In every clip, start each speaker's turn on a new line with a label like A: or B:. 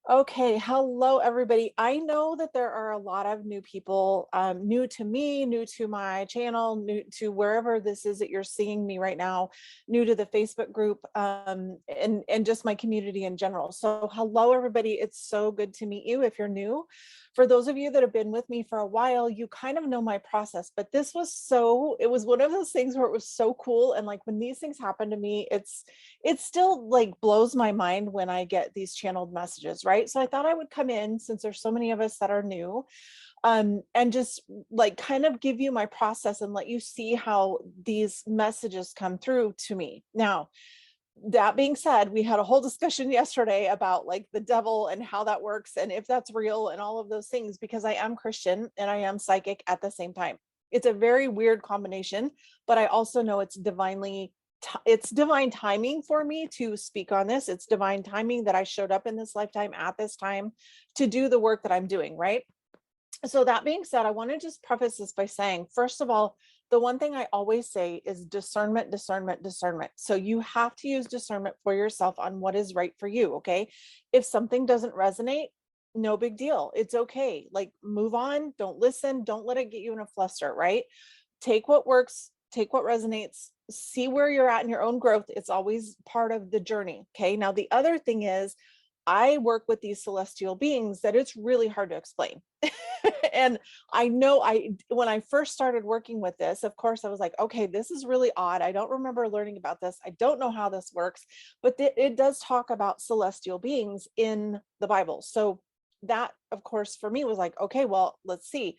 A: Okay, hello everybody. I know that there are a lot of new people, new to me, new to my channel, new to wherever this is that you're seeing me right now, new to the Facebook group, and just my community in general. So hello everybody. It's so good to meet you if you're new. For those of you that have been with me for a while, you kind of know my process, but it was one of those things where it was so cool. And like when these things happen to me, it still like blows my mind when I get these channeled messages, right? So I thought I would come in since there's so many of us that are new, and just like kind of give you my process and let you see how these messages come through to me. Now, that being said, we had a whole discussion yesterday about like the devil and how that works and if that's real and all of those things, because I am Christian and I am psychic at the same time. It's a very weird combination, but I also know it's divine timing for me to speak on this. It's divine timing that I showed up in this lifetime at this time to do the work that I'm doing, right? So that being said, I want to just preface this by saying, first of all, the one thing I always say is discernment, discernment, discernment. So you have to use discernment for yourself on what is right for you. Okay. If something doesn't resonate, no big deal. It's okay. Like move on. Don't listen. Don't let it get you in a fluster, right? Take what works, take what resonates, see where you're at in your own growth. It's always part of the journey. Okay. Now, the other thing is, I work with these celestial beings that it's really hard to explain. And I know when I first started working with this, of course, I was like, okay, this is really odd. I don't remember learning about this. I don't know how this works, but it does talk about celestial beings in the Bible. So that, of course, for me was like, okay, well, let's see.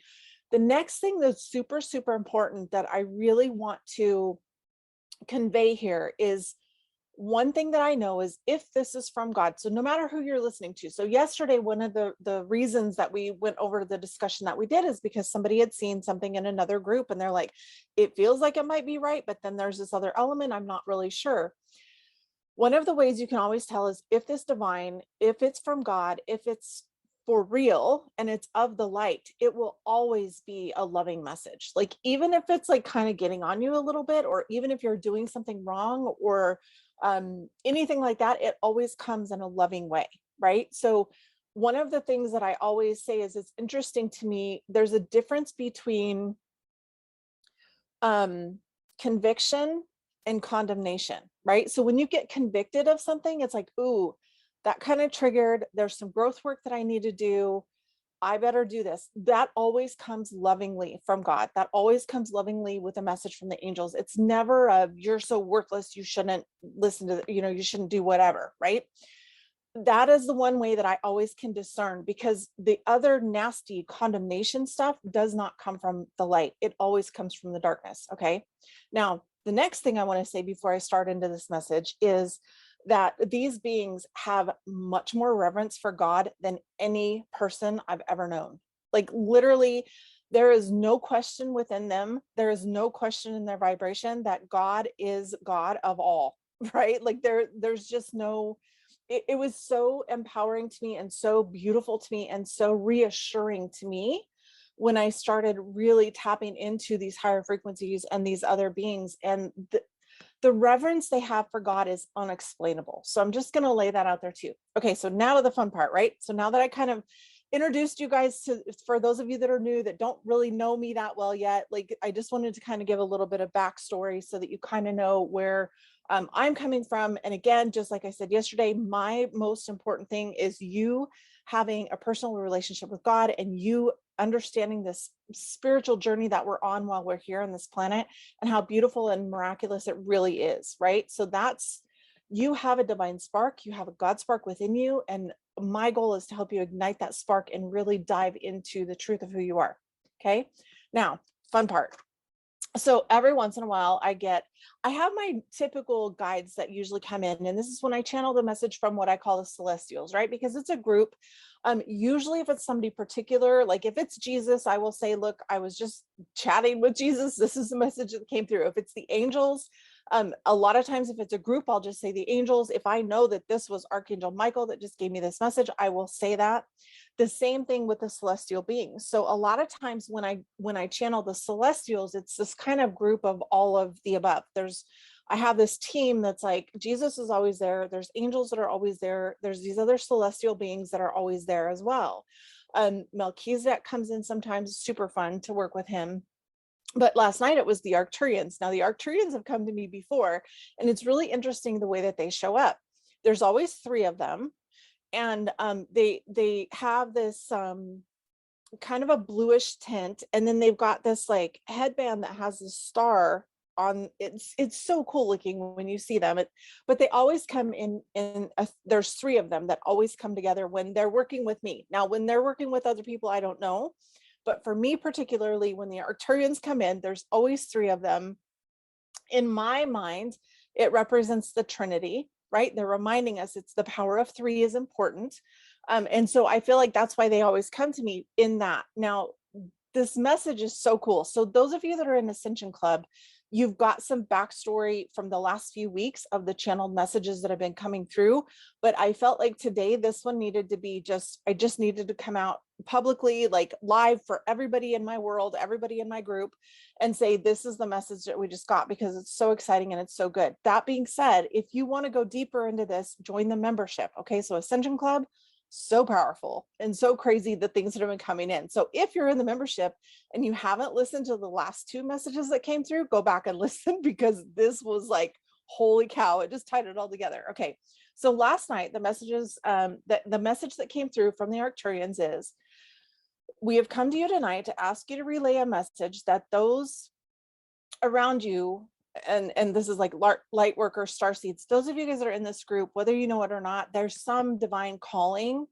A: The next thing that's super, super important that I really want to convey here is one thing that I know is if this is from God. So no matter who you're listening to. So yesterday, one of the reasons that we went over the discussion that we did is because somebody had seen something in another group and they're like, it feels like it might be right, but then there's this other element. I'm not really sure. One of the ways you can always tell is if it's divine, if it's from God, if it's for real and it's of the light, it will always be a loving message. Like even if it's like kind of getting on you a little bit, or even if you're doing something wrong or anything like that, it always comes in a loving way, right? So one of the things that I always say is it's interesting to me, there's a difference between conviction and condemnation, right? So when you get convicted of something, it's like, ooh, that kind of triggered, there's some growth work that I need to do. I better do this. That always comes lovingly from God. That always comes lovingly with a message from the angels. It's never a, you're so worthless, you shouldn't listen to, you shouldn't do whatever, right? That is the one way that I always can discern, because the other nasty condemnation stuff does not come from the light. It always comes from the darkness. Okay. Now, the next thing I want to say before I start into this message is that these beings have much more reverence for God than any person I've ever known. Like literally, there is no question within them. There is no question in their vibration that God is God of all, right? Like there's just no, it was so empowering to me and so beautiful to me and so reassuring to me when I started really tapping into these higher frequencies and these other beings. And the reverence they have for God is unexplainable. So I'm just going to lay that out there too. Okay, so now to the fun part, right? So now that I kind of introduced you guys to, for those of you that are new that don't really know me that well yet, like I just wanted to kind of give a little bit of backstory so that you kind of know where I'm coming from. And again, just like I said yesterday, my most important thing is you having a personal relationship with God and you understanding this spiritual journey that we're on while we're here on this planet and how beautiful and miraculous it really is, right? So that's, you have a divine spark, you have a God spark within you. And my goal is to help you ignite that spark and really dive into the truth of who you are. Okay. Now, fun part. So every once in a while I have my typical guides that usually come in, and this is when I channel the message from what I call the celestials, right? Because it's a group. Usually if it's somebody particular, like if it's Jesus, I will say, look, I was just chatting with Jesus. This is the message that came through. If it's the angels, a lot of times if it's a group, I'll just say the angels. If I know that this was Archangel Michael that just gave me this message, I will say that. The same thing with the celestial beings. So a lot of times when I channel the celestials, it's this kind of group of all of the above. There's I have this team that's like, Jesus is always there. There's angels that are always there. There's these other celestial beings that are always there as well. Melchizedek comes in sometimes, super fun to work with him. But last night it was the Arcturians. Now the Arcturians have come to me before, and it's really interesting the way that they show up. There's always 3 of them, and they have this kind of a bluish tint, and then they've got this like headband that has this star on. It's so cool looking when you see them. But they always come there's 3 of them that always come together when they're working with me. Now when they're working with other people, I don't know. But for me particularly, when the Arcturians come in, there's always 3 of them. In my mind, it represents the Trinity, right? They're reminding us it's the power of 3 is important. And so I feel like that's why they always come to me in that. Now, this message is so cool. So those of you that are in Ascension Club, you've got some backstory from the last few weeks of the channeled messages that have been coming through. But I felt like today, this one needed to be I just needed to come out publicly, like live for everybody in my world, everybody in my group, and say, this is the message that we just got, because it's so exciting and it's so good. That being said, if you want to go deeper into this, join the membership. Okay, so Ascension Club, so powerful and so crazy, the things that have been coming in. So if you're in the membership and you haven't listened to the last 2 messages that came through, go back and listen, because this was like, holy cow, it just tied it all together. Okay, so last night, the messages, the message that came through from the Arcturians is, we have come to you tonight to ask you to relay a message that those around you, and this is like light workers, starseeds, those of you guys that are in this group, whether you know it or not, there's some divine calling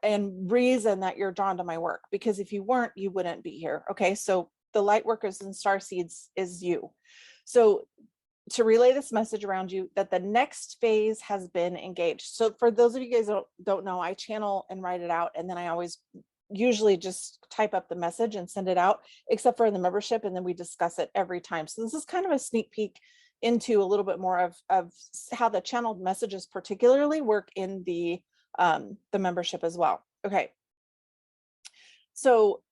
A: and reason that you're drawn to my work, because if you weren't, you wouldn't be here. Okay, so the light workers and starseeds is you. So to relay this message around you, that the next phase has been engaged. So for those of you guys that don't know, I channel and write it out, and then I always usually just type up the message and send it out, except for in the membership, and then we discuss it every time. So this is kind of a sneak peek into a little bit more of how the channeled messages particularly work in the membership as well. Okay, so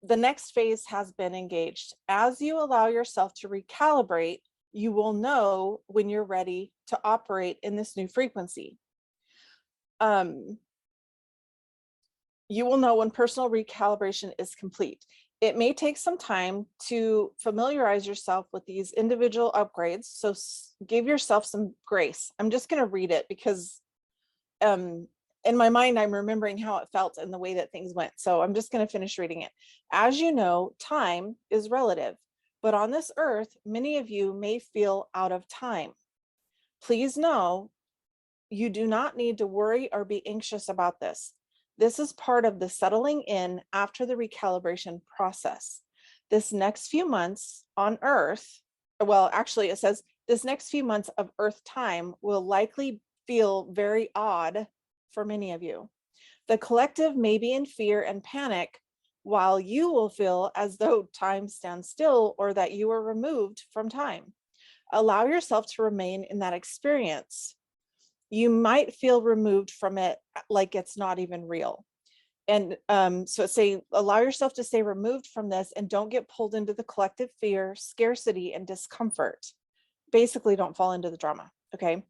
A: the next phase has been engaged. As you allow yourself to recalibrate, you will know when you're ready to operate in this new frequency. You will know when personal recalibration is complete. It may take some time to familiarize yourself with these individual upgrades, so give yourself some grace. I'm just going to read it because in my mind, I'm remembering how it felt and the way that things went. So I'm just going to finish reading it. As you know, time is relative, but on this earth, many of you may feel out of time. Please know you do not need to worry or be anxious about this. This is part of the settling in after the recalibration process. This next few months on Earth, well, actually it says this next few months of Earth time will likely feel very odd for many of you. The collective may be in fear and panic, while you will feel as though time stands still or that you are removed from time. Allow yourself to remain in that experience. You might feel removed from it, like it's not even real. And so it's saying, allow yourself to stay removed from this and don't get pulled into the collective fear, scarcity, and discomfort. Basically, don't fall into the drama. Okay.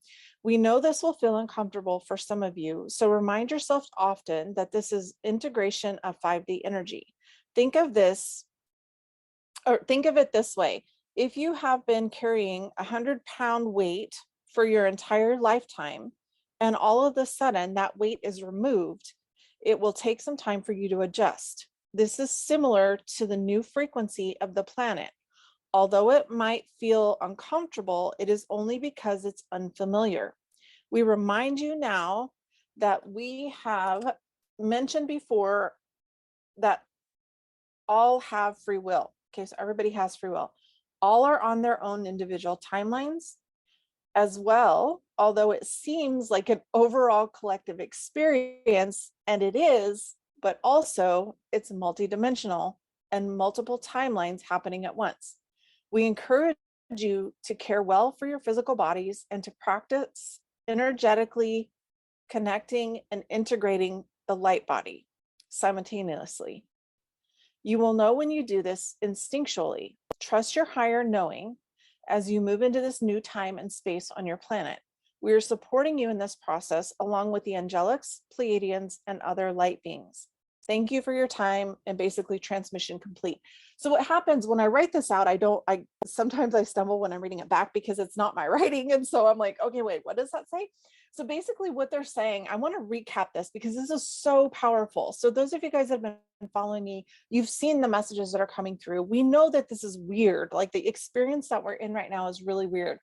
A: We know this will feel uncomfortable for some of you. So remind yourself often that this is integration of 5D energy. Think of this, or think of it this way. If you have been carrying 100-pound weight for your entire lifetime, and all of a sudden that weight is removed, it will take some time for you to adjust. This is similar to the new frequency of the planet. Although it might feel uncomfortable, it is only because it's unfamiliar. We remind you now that we have mentioned before that all have free will. Okay, so everybody has free will. All are on their own individual timelines as well, although it seems like an overall collective experience, and it is, but also it's multidimensional and multiple timelines happening at once. We encourage you to care well for your physical bodies and to practice energetically connecting and integrating the light body simultaneously. You will know when you do this instinctually. Trust your higher knowing as you move into this new time and space on your planet. We are supporting you in this process along with the angelics, Pleiadians, and other light beings. Thank you for your time, and basically transmission complete. So what happens when I write this out, I sometimes I stumble when I'm reading it back because it's not my writing. And so I'm like, okay, wait, what does that say? So basically what they're saying, I want to recap this because this is so powerful. So those of you guys that have been following me, you've seen the messages that are coming through. We know that this is weird. Like the experience that we're in right now is really weird.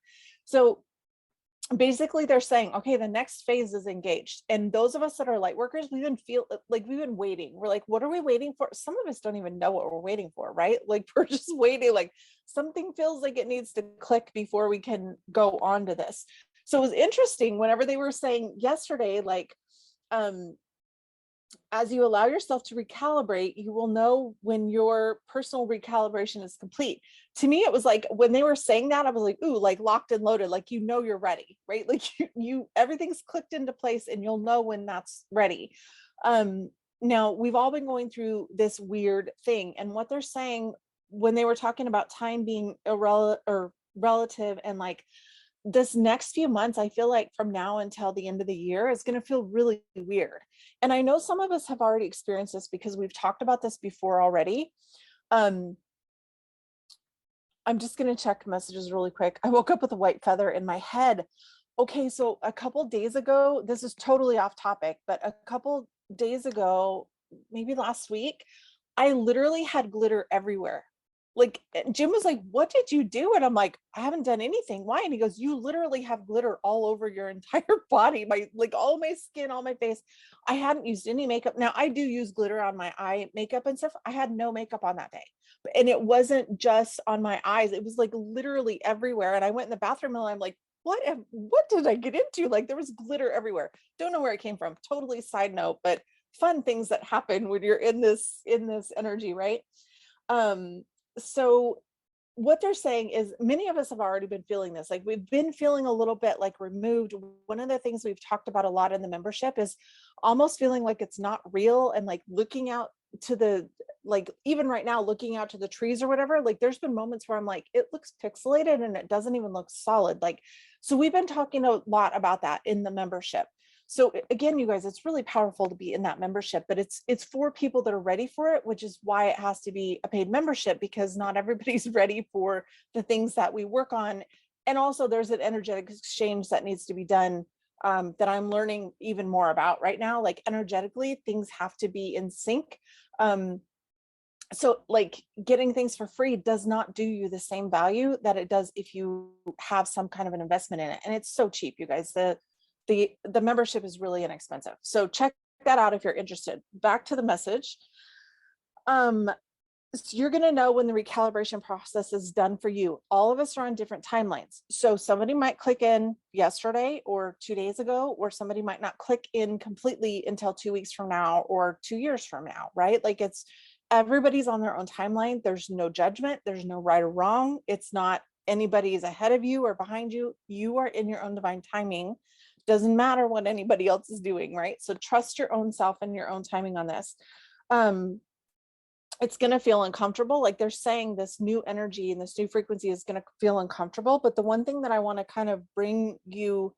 A: So basically they're saying, okay, the next phase is engaged. And those of us that are light workers, we've been waiting. We're like, what are we waiting for? Some of us don't even know what we're waiting for, right? Like we're just waiting, like something feels like it needs to click before we can go on to this. So it was interesting whenever they were saying yesterday, like, as you allow yourself to recalibrate, you will know when your personal recalibration is complete. To me, it was like when they were saying that, I was like, ooh, like locked and loaded, like, you know, you're ready, right? Like you everything's clicked into place and you'll know when that's ready. Now we've all been going through this weird thing, and what they're saying when they were talking about time being relative, and like this next few months, I feel like from now until the end of the year is going to feel really weird. And I know some of us have already experienced this because we've talked about this before already. I'm just going to check messages really quick. I woke up with a white feather in my head. Okay, so a couple days ago, this is totally off topic, but a couple days ago, maybe last week, I literally had glitter everywhere. Like Jim was like, what did you do? And I'm like, I haven't done anything. Why? And he goes, you literally have glitter all over your entire body, like all my skin, all my face. I hadn't used any makeup. Now I do use glitter on my eye makeup and stuff. I had no makeup on that day. And it wasn't just on my eyes. It was like literally everywhere. And I went in the bathroom and I'm like, what did I get into? Like there was glitter everywhere. Don't know where it came from. Totally side note, but fun things that happen when you're in this energy, right? So what they're saying is many of us have already been feeling this. Like we've been feeling a little bit like removed. One of the things we've talked about a lot in the membership is almost feeling like it's not real, and like looking out to the, like even right now, looking out to the trees or whatever, like there's been moments where I'm like, it looks pixelated and it doesn't even look solid. Like, so we've been talking a lot about that in the membership. So again, you guys, it's really powerful to be in that membership, but it's for people that are ready for it, which is why it has to be a paid membership, because not everybody's ready for the things that we work on. And also there's an energetic exchange that needs to be done, that I'm learning even more about right now. Like energetically, things have to be in sync. So like getting things for free does not do you the same value that it does if you have some kind of an investment in it. And it's so cheap, you guys. The membership is really inexpensive. So check that out if you're interested. Back to the message. So you're going to know when the recalibration process is done for you. All of us are on different timelines. So somebody might click in yesterday or 2 days ago, or somebody might not click in completely until 2 weeks from now or 2 years from now, right? Like everybody's on their own timeline. There's no judgment. There's no right or wrong. It's not anybody is ahead of you or behind you. You are in your own divine timing. Doesn't matter what anybody else is doing, right? So trust your own self and your own timing on this. It's going to feel uncomfortable. Like they're saying this new energy and this new frequency is going to feel uncomfortable. But the one thing that I want to kind of bring your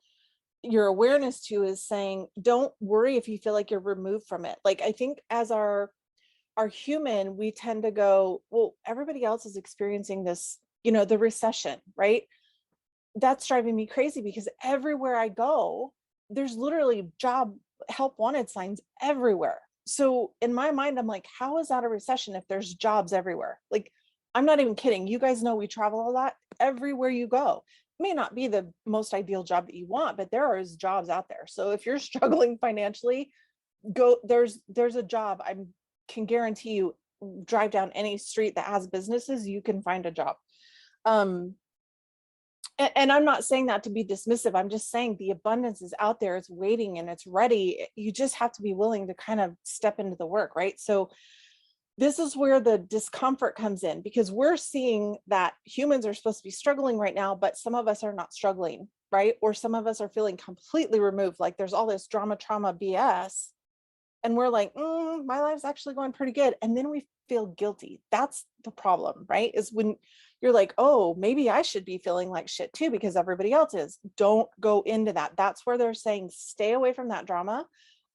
A: awareness to is saying, don't worry if you feel like you're removed from it. Like I think as our human, we tend to go, well, everybody else is experiencing this, the recession, right? That's driving me crazy because everywhere I go, there's literally job help wanted signs everywhere. So in my mind, I'm like, how is that a recession if there's jobs everywhere? Like, I'm not even kidding. You guys know we travel a lot. Everywhere you go, it may not be the most ideal job that you want, but there is jobs out there. So if you're struggling financially, there's a job. I can guarantee you, drive down any street that has businesses, you can find a job. And I'm not saying that to be dismissive. I'm just saying the abundance is out there. It's waiting and it's ready. You just have to be willing to kind of step into the work, right? So this is where the discomfort comes in, because we're seeing that humans are supposed to be struggling right now, but some of us are not struggling, right? Or some of us are feeling completely removed. Like there's all this drama, trauma, BS. And we're like, my life's actually going pretty good. And then we feel guilty. That's the problem, right? Is when you're like, oh, maybe I should be feeling like shit too because everybody else is. Don't go into that. That's where they're saying, stay away from that drama.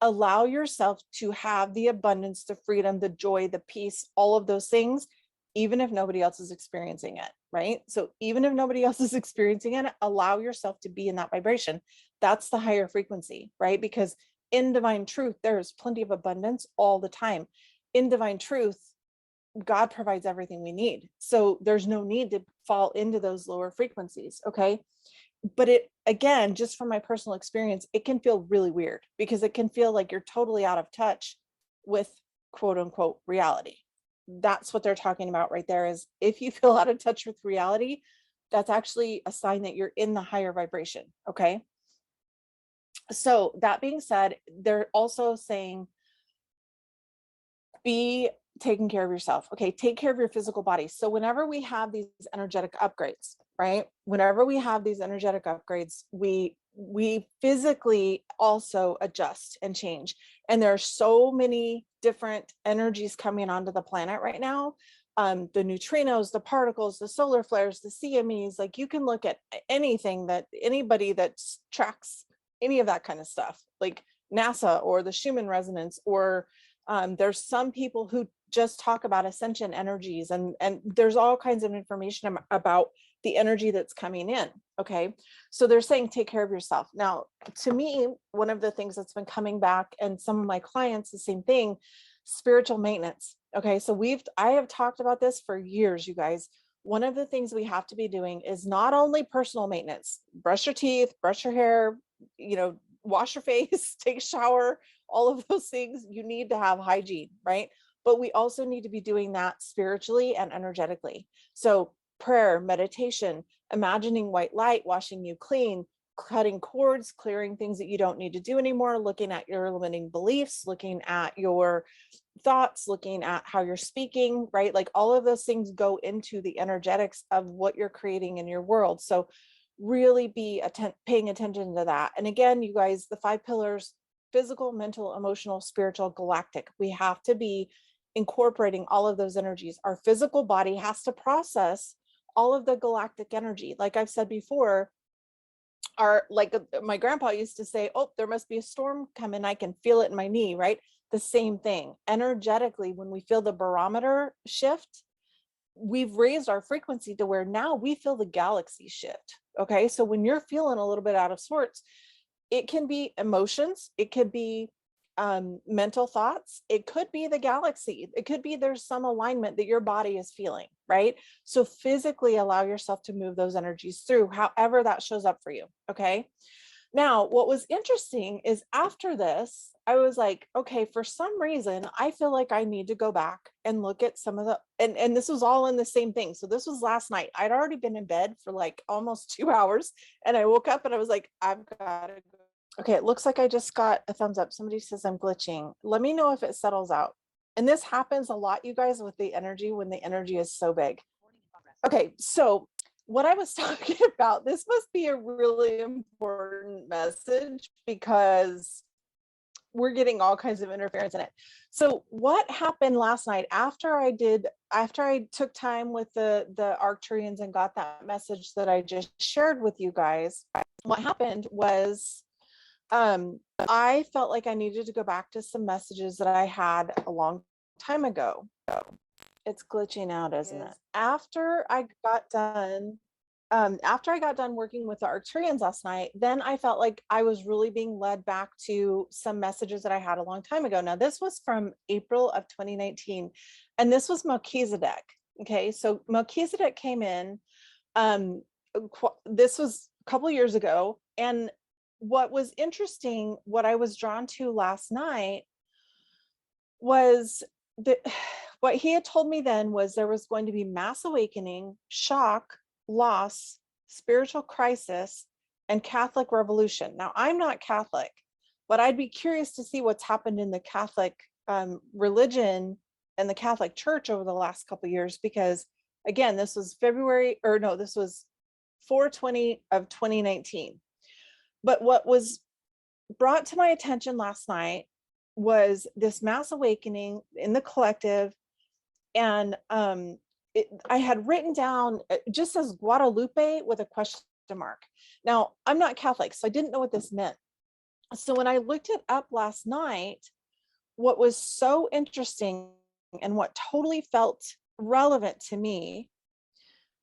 A: Allow yourself to have the abundance, the freedom, the joy, the peace, all of those things, even if nobody else is experiencing it, right? So even if nobody else is experiencing it, allow yourself to be in that vibration. That's the higher frequency, right? Because in divine truth, there's plenty of abundance all the time. In divine truth, God provides everything we need. So there's no need to fall into those lower frequencies, okay? But it, again, just from my personal experience, it can feel really weird because it can feel like you're totally out of touch with quote unquote reality. That's what they're talking about right there, is if you feel out of touch with reality, that's actually a sign that you're in the higher vibration, okay? So that being said, they're also saying, be taking care of yourself. Okay, take care of your physical body. So whenever we have these energetic upgrades, right? Whenever we have these energetic upgrades, we physically also adjust and change. And there are so many different energies coming onto the planet right now. The neutrinos, the particles, the solar flares, the CMEs, like you can look at anything that anybody that tracks any of that kind of stuff, like NASA or the Schumann resonance, or there's some people who just talk about ascension energies, and there's all kinds of information about the energy that's coming in. Okay, so they're saying take care of yourself. Now, to me, one of the things that's been coming back, and some of my clients, the same thing, spiritual maintenance. Okay, so I have talked about this for years, you guys. One of the things we have to be doing is not only personal maintenance, brush your teeth, brush your hair, wash your face, take a shower, all of those things. You need to have hygiene, right? But we also need to be doing that spiritually and energetically. So prayer, meditation, imagining white light, washing you clean, cutting cords, clearing things that you don't need to do anymore, looking at your limiting beliefs, looking at your thoughts, looking at how you're speaking, right? Like all of those things go into the energetics of what you're creating in your world. So really be paying attention to that. And again, you guys, the 5 pillars: physical, mental, emotional, spiritual, galactic. We have to be incorporating all of those energies. Our physical body has to process all of the galactic energy. Like I've said before, my grandpa used to say, oh, there must be a storm coming, I can feel it in my knee, right? The same thing energetically. When we feel the barometer shift, we've raised our frequency to where now we feel the galaxy shift. Okay, so when you're feeling a little bit out of sorts, it can be emotions, it could be mental thoughts, it could be the galaxy, it could be there's some alignment that your body is feeling, right? So physically allow yourself to move those energies through, however that shows up for you. Okay, now what was interesting is after this, I was like, okay, for some reason I feel like I need to go back and look at some of the, and this was all in the same thing. So this was last night. I'd already been in bed for like almost 2 hours, and I woke up and I was like, I've got to go. Okay, it looks like I just got a thumbs up. Somebody says I'm glitching. Let me know if it settles out. And this happens a lot, you guys, with the energy, when the energy is so big. Okay, so what I was talking about, this must be a really important message because we're getting all kinds of interference in it. So what happened last night after I took time with the Arcturians and got that message that I just shared with you guys, what happened was I felt like I needed to go back to some messages that I had a long time ago. It's glitching out, isn't it? After I got done working with the Arcturians last night, then I felt like I was really being led back to some messages that I had a long time ago. Now, this was from April of 2019, and this was Melchizedek. Okay, so Melchizedek came in. This was a couple of years ago, and what was interesting, what I was drawn to last night was that what he had told me then was there was going to be mass awakening, shock, loss, spiritual crisis, and Catholic revolution. Now, I'm not Catholic, but I'd be curious to see what's happened in the Catholic religion and the Catholic Church over the last couple of years, because again, this was this was 4/20 of 2019. But what was brought to my attention last night was this mass awakening in the collective, And I had written down, it just says Guadalupe with a question mark. Now, I'm not Catholic, so I didn't know what this meant. So when I looked it up last night, what was so interesting and what totally felt relevant to me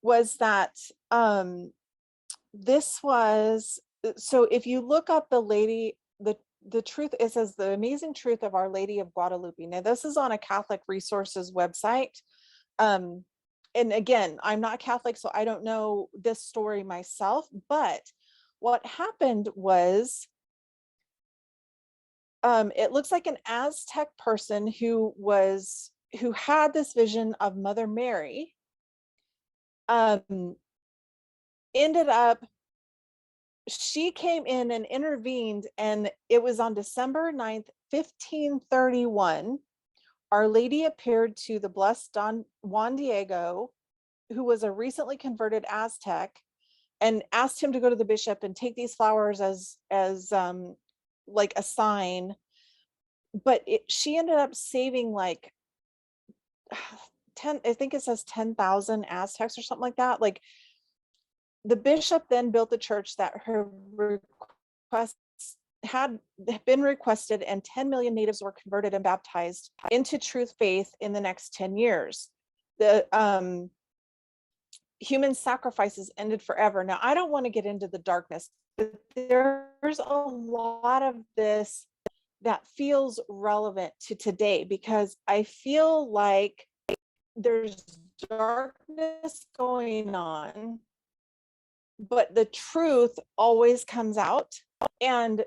A: was that this was, so if you look up the lady, the truth, it says the amazing truth of Our Lady of Guadalupe. Now this is on a Catholic Resources website. And again, I'm not Catholic, so I don't know this story myself, but what happened was, it looks like an Aztec person who had this vision of Mother Mary, ended up, she came in and intervened, and it was on December 9th, 1531. Our Lady appeared to the blessed Juan Diego, who was a recently converted Aztec, and asked him to go to the bishop and take these flowers as like a sign. But she ended up saving like 10, I think it says 10,000 Aztecs or something like that. Like, the bishop then built the church that her requests had been requested, and 10 million natives were converted and baptized into truth faith in the next 10 years. The human sacrifices ended forever. Now, I don't want to get into the darkness, but there's a lot of this that feels relevant to today, because I feel like there's darkness going on, but the truth always comes out. And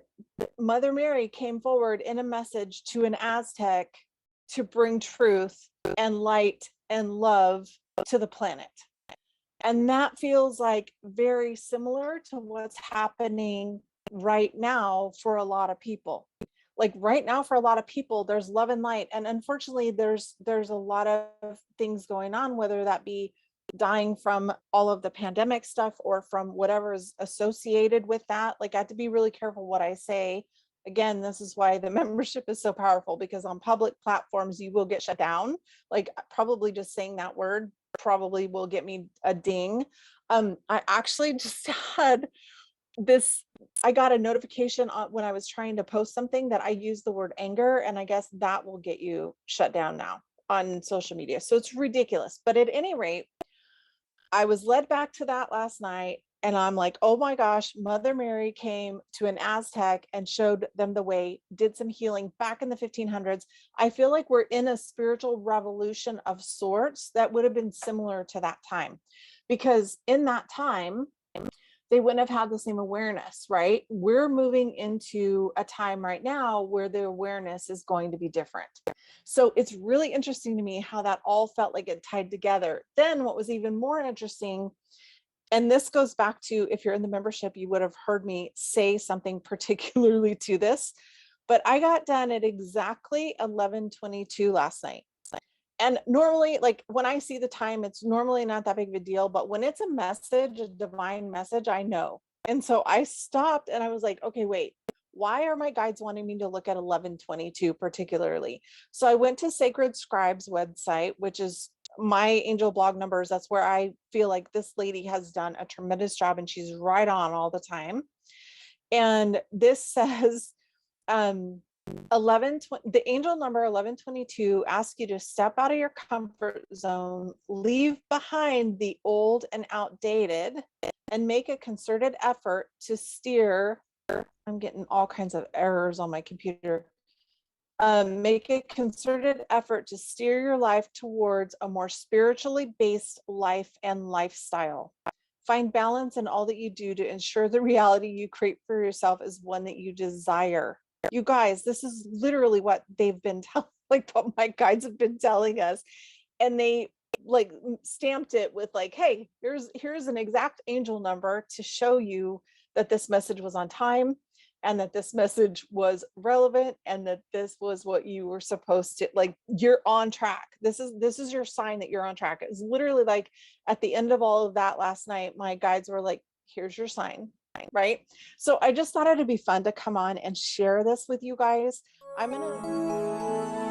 A: Mother Mary came forward in a message to an Aztec to bring truth and light and love to the planet. And that feels like very similar to what's happening right now for a lot of people. Like right now, for a lot of people, there's love and light. And unfortunately, there's a lot of things going on, whether that be dying from all of the pandemic stuff or from whatever is associated with that. Like, I have to be really careful what I say. Again, this is why the membership is so powerful, because on public platforms, you will get shut down. Like, probably just saying that word probably will get me a ding. I actually just had this, I got a notification when I was trying to post something that I used the word anger, and I guess that will get you shut down now on social media. So it's ridiculous. But at any rate, I was led back to that last night, and I'm like, oh my gosh, Mother Mary came to an Aztec and showed them the way, did some healing back in the 1500s. I feel like we're in a spiritual revolution of sorts that would have been similar to that time, because in that time, they wouldn't have had the same awareness, right? We're moving into a time right now where the awareness is going to be different. So it's really interesting to me how that all felt like it tied together. Then what was even more interesting, and this goes back to, if you're in the membership, you would have heard me say something particularly to this, but I got done at exactly 11:22 last night. And normally, like when I see the time, it's normally not that big of a deal, but when it's a message, a divine message, I know. And so I stopped and I was like, okay, wait, why are my guides wanting me to look at 11:22 particularly? So I went to Sacred Scribes website, which is my angel blog numbers. That's where I feel like this lady has done a tremendous job, and she's right on all the time. And this says, 11:20, the angel number 11:22 asks you to step out of your comfort zone, leave behind the old and outdated, and make a concerted effort to steer. I'm getting all kinds of errors on my computer. Make a concerted effort to steer your life towards a more spiritually based life and lifestyle. Find balance in all that you do to ensure the reality you create for yourself is one that you desire. You guys, this is literally what they've been telling, like what my guides have been telling us. And they like stamped it with like, hey, here's an exact angel number to show you that this message was on time, and that this message was relevant, and that this was what you were supposed to, like, you're on track. This is your sign that you're on track. It's literally like at the end of all of that last night, my guides were like, here's your sign. Right. So I just thought it'd be fun to come on and share this with you guys. I'm gonna